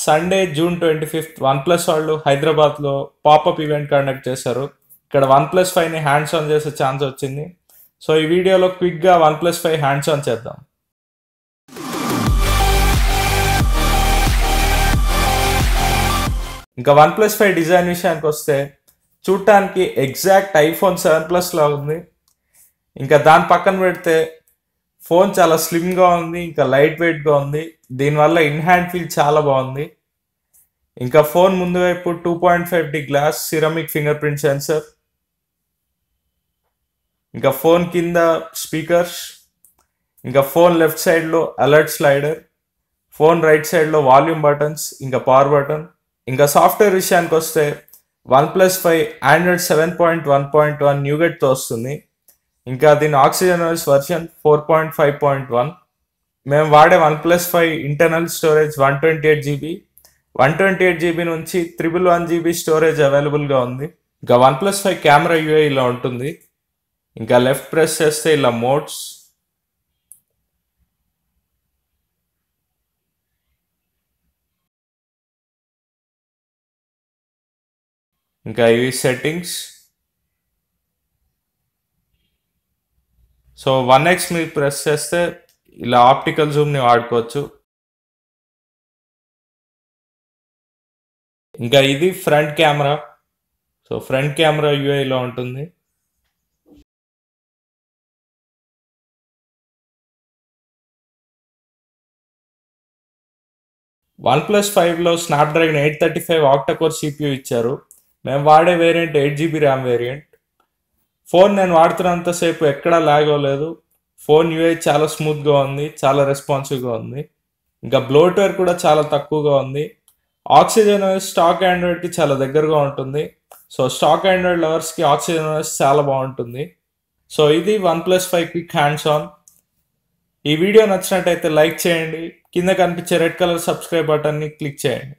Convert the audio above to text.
Sunday June 25 one plus వాళ్ళు హైదరాబాద్లో popup event conduct చేశారు. ఇక్కడ OnePlus 5ని హ్యాండ్స్ ఆన్ చేసే ఛాన్స్ వచ్చింది. సో ఈ వీడియోలో క్విక్గా OnePlus 5 హ్యాండ్స్ ఆన్ చేద్దాం. ఇంకా OnePlus 5 డిజైన్ విషయానికి వస్తే చూడటానికి ఎగ్జాక్ట్ iPhone 7 Plus లా ఉంది. ఇంకా దాని పక్కన పెడితే ఫోన్ చాలా స్లిమ్గా ఉంది, ఇంకా లైట్ వెయిట్గా ఉంది. దీనివల్ల ఇన్ హ్యాండ్ ఫీల్ చాలా బాగుంది. ఇంకా ఫోన్ ముందు వైపు 2.5D glass ceramic finger print sensor, ఇంకా ఫోన్ కింద స్పీకర్స్, ఇంకా ఫోన్ లెఫ్ట్ సైడ్లో అలర్ట్ స్లైడర్, ఫోన్ రైట్ సైడ్లో వాల్యూమ్ బటన్స్, ఇంకా పవర్ బటన్. ఇంకా సాఫ్ట్వేర్ విషయానికి వస్తే OnePlus 5 Android 7.1.1 న్యూగెట్తో వస్తుంది. ఇంకా దీని OxygenOS వర్షన్ 4.5.1. మేము వాడే OnePlus 5 internal storage 128GB. 128GB నుంచి 111GB స్టోరేజ్ అవైలబుల్గా ఉంది. ఇంకా OnePlus 5 కెమెరా UI ఇలా ఉంటుంది. ఇంకా లెఫ్ట్ ప్రెస్ చేస్తే ఇలా మోడ్స్, ఇంకా ఇవి సెట్టింగ్స్. సో 1x మీరు ప్రెస్ చేస్తే ఇలా ఆప్టికల్ జూమ్ని వాడుకోవచ్చు. ఇంకా ఇది front camera. So front camera UI ఇలా ఉంటుంది. OnePlus 5లో స్నాప్డ్రాగన్ 835 ఆక్టాకోర్ CPU ఇచ్చారు. మేము వాడే variant 8GB RAM variant. Phone నేను వాడుతున్నంతసేపు ఎక్కడా లాగ్ అవ్వలేదు. ఫోన్ UI చాలా స్మూత్గా ఉంది, చాలా రెస్పాన్సివ్గా ఉంది. ఇంకా బ్లోట్వేర్ కూడా చాలా తక్కువగా ఉంది. OxygenOS స్టాక్ ఆండ్రాయిడ్కి చాలా దగ్గరగా ఉంటుంది. సో స్టాక్ ఆండ్రాయిడ్ లవర్స్కి OxygenOS చాలా బాగుంటుంది. సో ఇది OnePlus 5 క్విక్ హ్యాండ్స్ ఆన్. ఈ వీడియో నచ్చినట్టయితే లైక్ చేయండి. కింద కనిపించే రెడ్ కలర్ సబ్స్క్రైబ్ బటన్ని క్లిక్ చేయండి.